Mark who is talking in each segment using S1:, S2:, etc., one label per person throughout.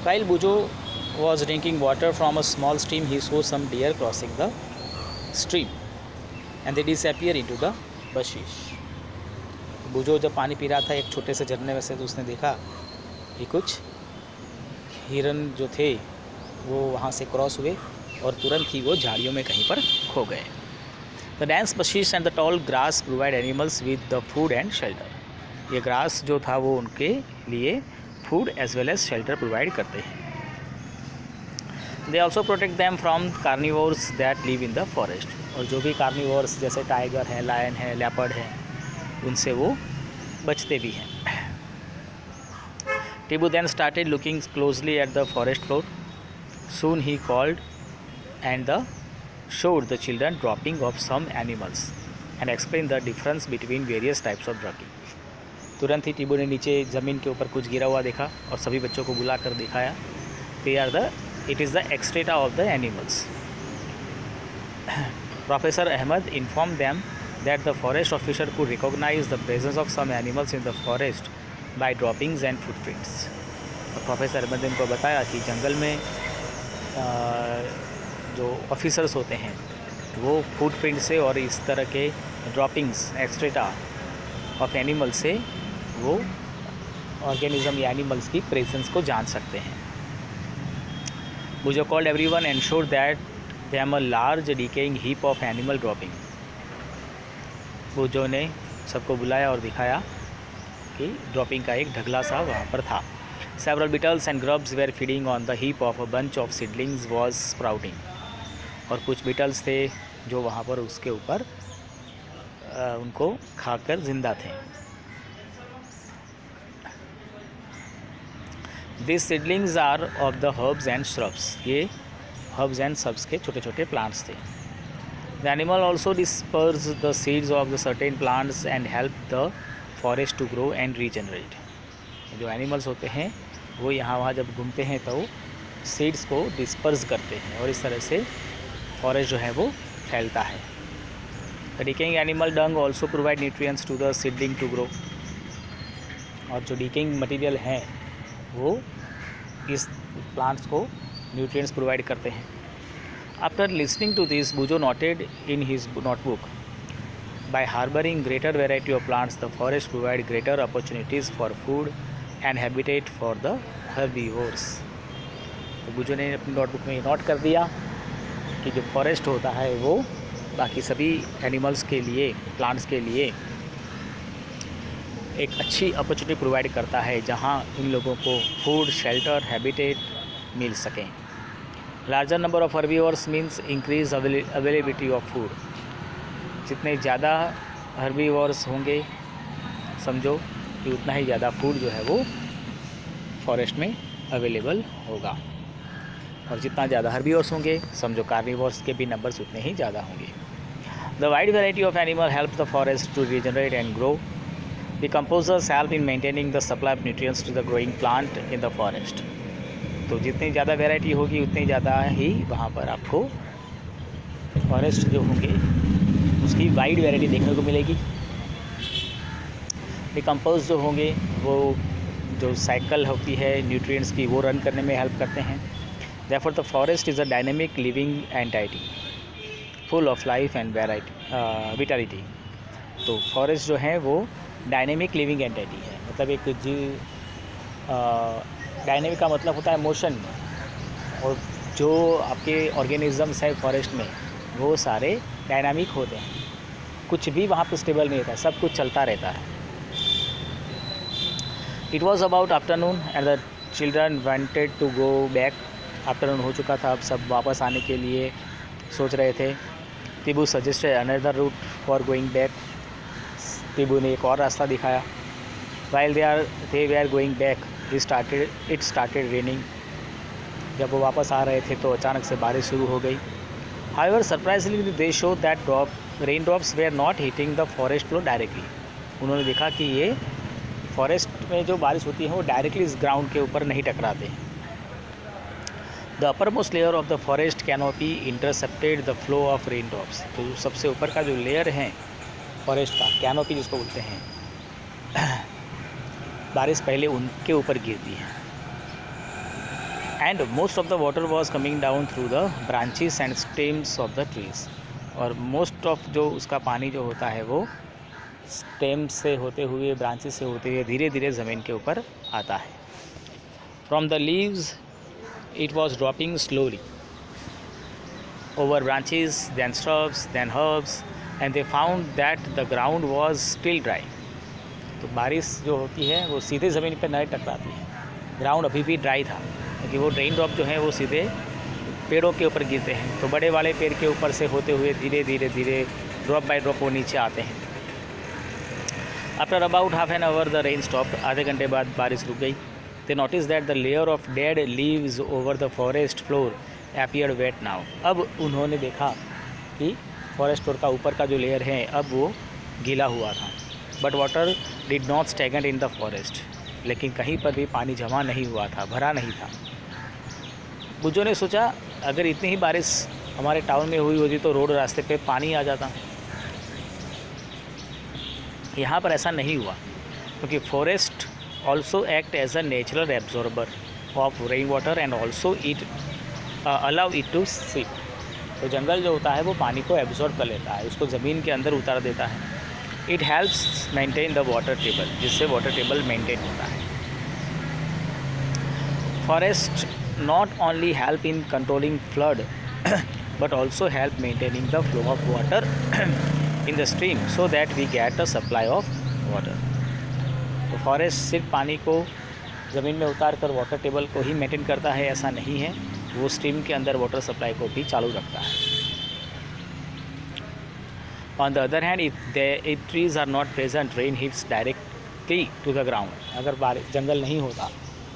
S1: While Bujo was drinking water from a small stream, he saw some deer crossing the stream and they disappear into the bushes. बुजो जब पानी P रहा था एक छोटे से झरने में से, तो उसने देखा कि कुछ हिरन जो थे वो वहाँ से क्रॉस हुए और तुरंत ही वो झाड़ियों में कहीं पर खो गए. The dense bushes and the tall grass provide animals with the food and shelter. ये ग्रास जो था वो उनके लिए food as well as shelter provide करते हैं. They also protect them from carnivores that live in the forest. और जो भी कार्निवोर्स जैसे टाइगर है, लायन है, लेपर्ड है, उनसे वो बचते भी हैं. टिबू then started looking closely at the forest floor. Soon he called and showed the children dropping of some animals and explained the difference between various types of dropping. तुरंत ही टिबू ने नीचे ज़मीन के ऊपर कुछ गिरा हुआ देखा और सभी बच्चों को बुलाकर दिखाया. It is the excreta of the animals. Professor Ahmed informed them that the forest officer could recognize the presence of some animals in the forest by droppings and footprints. Professor Ahmad ने उनको बताया कि जंगल में जो ऑफिसर्स होते हैं वो footprint से और इस तरह के ड्रॉपिंग्स, एक्सट्रेटा ऑफ एनिमल से वो ऑर्गेनिज्म या एनिमल्स की प्रेजेंस को जान सकते हैं. Bujo called everyone and showed that them a large decaying heap of animal dropping. बुजो ने सबको बुलाया और दिखाया कि ड्रॉपिंग का एक ढगला सा वहाँ पर था. Several beetles and grubs were feeding on the heap of a bunch of seedlings was sprouting. और कुछ बीटल्स थे जो वहाँ पर उसके ऊपर उनको खाकर जिंदा थे. These seedlings are of the herbs and shrubs. ये herbs and shrubs के छोटे छोटे plants थे. The animal also disperse the seeds of the certain plants and help the forest to grow and regenerate. जो animals होते हैं वो यहाँ वहाँ जब घूमते हैं तो seeds को disperse करते हैं और इस तरह से forest जो है वो फैलता है. The decaying animal dung also provide nutrients to the seedling to grow. और जो decaying material है वो इस प्लांट्स को न्यूट्रिएंट्स प्रोवाइड करते हैं. After listening to this, Boojho noted in his notebook, by harbouring greater variety of plants the forest provide greater opportunities for food and habitat for the herbivores. तो बुजो ने अपनी notebook में नोट कर दिया कि जो फॉरेस्ट होता है वो बाकी सभी एनिमल्स के लिए, प्लांट्स के लिए एक अच्छी अपॉर्चुनिटी प्रोवाइड करता है जहां इन लोगों को फूड, शेल्टर, हैबिटेट मिल सकें. Larger number of herbivores means increase availability of food. जितने ज़्यादा हर्बीवोर्स होंगे समझो कि उतना ही ज़्यादा फूड जो है वो फॉरेस्ट में अवेलेबल होगा, और जितना ज़्यादा हर्बीवोर्स होंगे समझो कार्निवोर्स के भी नंबर्स उतने ही ज़्यादा होंगे. The wide variety of animal help the forest to regenerate and grow. Decomposers help in maintaining the supply of nutrients to the growing plant in the forest. तो जितनी ज़्यादा वैरायटी होगी उतनी ज़्यादा ही वहाँ पर आपको फॉरेस्ट जो होंगे उसकी वाइड वैरायटी देखने को मिलेगी. डिकम्पोज जो होंगे वो जो साइकिल होती है न्यूट्रिएंट्स की वो रन करने में हेल्प करते हैं. Therefore the forest is a dynamic living entity full of life and vitality. तो फॉरेस्ट जो है वो डायनेमिक लिविंग एंटिटी है. मतलब एक डायनेमिक का मतलब होता है मोशन, और जो आपके ऑर्गेनिजम्स है फॉरेस्ट में वो सारे डायनामिक होते हैं. कुछ भी वहाँ पे स्टेबल नहीं रहता, सब कुछ चलता रहता है. It was about afternoon and the children wanted to go back. Afternoon हो चुका था, अब सब वापस आने के लिए सोच रहे थे. टिबू suggested another root for going back. टिबू ने एक और रास्ता दिखाया. While they way are going back it started raining. जब वो वापस आ रहे थे तो अचानक से बारिश शुरू हो गई. However surprisingly they show that raindrops were not hitting the forest floor directly. उन्होंने देखा कि ये फॉरेस्ट में जो बारिश होती है वो डायरेक्टली इस ग्राउंड के ऊपर नहीं टकराते. The upper most layer of the forest canopy intercepted the flow of rain drops. तो सबसे ऊपर का जो लेयर है फॉरेस्ट का, कैनोपी जिसको बोलते हैं, बारिश पहले उनके ऊपर गिरती है. And most of the water was coming down through the branches and stems of the trees, और मोस्ट ऑफ जो उसका पानी जो होता है वो स्टेम से होते हुए, ब्रांचेस से होते हुए धीरे धीरे ज़मीन के ऊपर आता है. From the leaves it was dropping slowly over branches, then shrubs, then herbs, and they found that the ground was still dry. तो बारिश जो होती है वो सीधे ज़मीन पर नहीं टकराती है, ग्राउंड अभी भी ड्राई था, क्योंकि वो रेन ड्रॉप जो है वो सीधे पेड़ों के ऊपर गिरते हैं. तो बड़े वाले पेड़ के ऊपर से होते हुए धीरे धीरे धीरे ड्रॉप बाय ड्रॉप वो नीचे आते हैं. After about half an hour the rain stop, आधे घंटे बाद बारिश रुक गई. दे notice that the layer of dead leaves over the forest floor appeared wet now. अब उन्होंने देखा कि फॉरेस्ट फ्लोर का ऊपर का जो लेयर है अब वो गीला हुआ था. But water did not stagnate in the forest, लेकिन कहीं पर भी पानी जमा नहीं हुआ था, भरा नहीं था. बुज्जो ने सोचा अगर इतनी ही बारिश हमारे टाउन में हुई होती तो रोड रास्ते पे पानी आ जाता. यहाँ पर ऐसा नहीं हुआ, क्योंकि forest also act as a natural absorber of rainwater and also it allow it to seep. तो जंगल जो होता है वो पानी को एब्जॉर्ब कर लेता है, उसको ज़मीन के अंदर उतार देता है. It helps maintain the water table, जिससे वाटर टेबल मेंटेन होता है. Forest not only help in controlling flood but also help maintaining the flow of water in the stream so that we get a supply of water. तो forest सिर्फ पानी को ज़मीन में उतार कर वाटर टेबल को ही मेंटेन करता है ऐसा नहीं है, वो स्ट्रीम के अंदर वाटर सप्लाई को भी चालू रखता है. On the other hand if trees are not present rain hits directly to the ground. अगर जंगल नहीं होता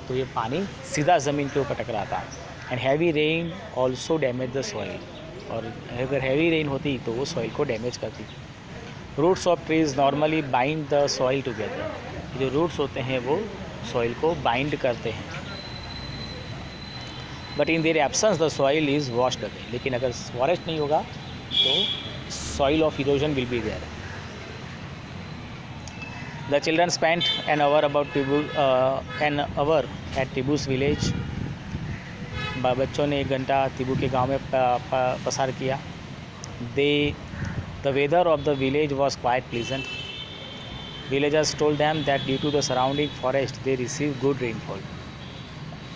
S1: तो ये पानी सीधा ज़मीन के ऊपर टकराता. And heavy rain also damage the soil, और अगर हैवी रेन होती तो वो सॉइल को डैमेज करती. Roots of trees normally bind the soil together. जो रूट्स होते हैं वो सॉइल को बाइंड करते हैं. But in their absence the soil is washed away. लेकिन अगर फॉरेस्ट नहीं होगा तो soil of erosion will be there. The children spent an hour at Tibu's village. बच्चों ने 1 घंटा तिबू के गांव में पसार किया. The weather of the village was quite pleasant. Villagers told them that due to the surrounding forest they receive good rainfall.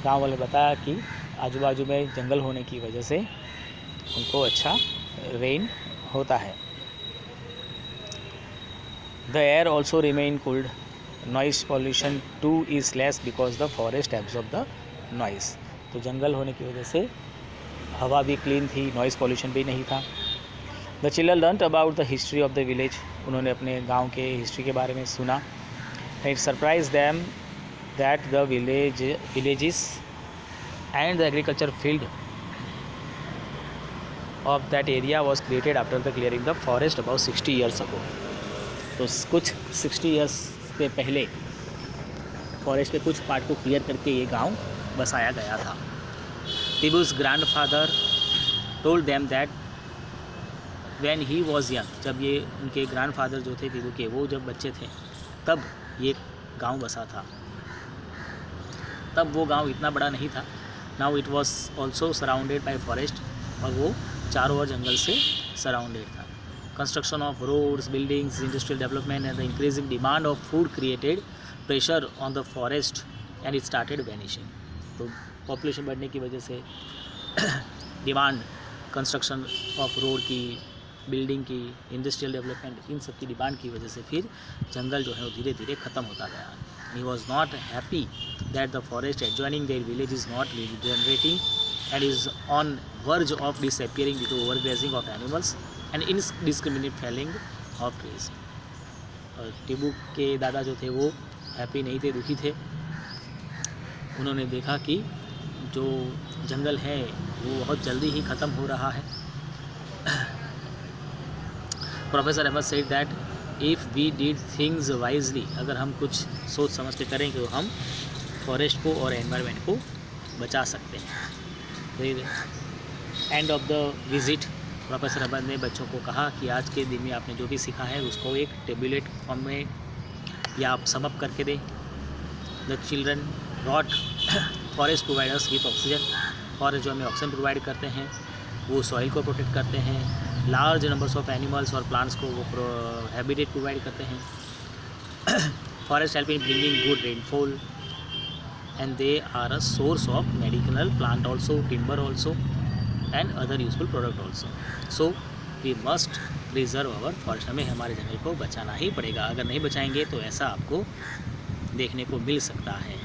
S1: गाँव वाले बताया कि आजू बाजू में जंगल होने की वजह से उनको अच्छा रेन होता है. The air also remain cooled. Noise pollution two is less because the forest absorb the noise. तो जंगल होने की वजह से हवा भी क्लीन थी, नॉइस पॉल्यूशन भी नहीं था. The children learned about the history of the village. उन्होंने अपने गांव के हिस्ट्री के बारे में सुना. It surprise them that the villages and the agriculture field of that area was created after the clearing the forest about 60 years ago. तो कुछ 60 years के पहले फॉरेस्ट के कुछ पार्ट को क्लियर करके ये गांव बसाया गया था. Tibu's grandfather told them that when he was young, जब ये उनके ग्रैंडफादर जो थे तिबू के, वो जब बच्चे थे तब ये गांव बसा था. तब वो गांव इतना बड़ा नहीं था. Now it was also surrounded by forest, और वो चारों ओर जंगल से सराउंडेड था. Construction of roads, buildings, industrial development and the increasing demand of food created pressure on the forest and it started vanishing. तो पॉपुलेशन बढ़ने की वजह से डिमांड, कंस्ट्रक्शन ऑफ रोड की, बिल्डिंग की, इंडस्ट्रियल डेवलपमेंट, इन सब की डिमांड की वजह से फिर जंगल जो है वो धीरे धीरे ख़त्म होता गया. He was not happy that the forest adjoining their village is not regenerating and is on verge of disappearing due to overgrazing of animals and indiscriminate felling of trees. और टिबू के दादा जो थे वो हैप्पी नहीं थे, दुखी थे. उन्होंने देखा कि जो जंगल है वो बहुत जल्दी ही ख़त्म हो रहा है. Professor Ahmad said that if we did things wisely, अगर हम कुछ सोच समझ के करें तो हम फॉरेस्ट को और एनवायरनमेंट को बचा सकते हैं. फिर end of the visit professor Ahmad ने बच्चों को कहा कि आज के दिन में आपने जो भी सीखा है उसको एक टेबुलेट फॉर्म में या आप समअप करके दें. The children wrote forest providers with oxygen, forest जो हमें ऑक्सीजन प्रोवाइड करते हैं, वो सॉइल को प्रोटेक्ट करते हैं, लार्ज नंबर्स ऑफ एनिमल्स और प्लांट्स को वो हैबिटेट प्रोवाइड करते हैं। Forest help in bringing good rainfall and they are a source of medicinal plant also, timber also and other useful product also. So we must preserve our forest. हमें हमारे जंगल को बचाना ही पड़ेगा, अगर नहीं बचाएंगे तो ऐसा आपको देखने को मिल सकता है।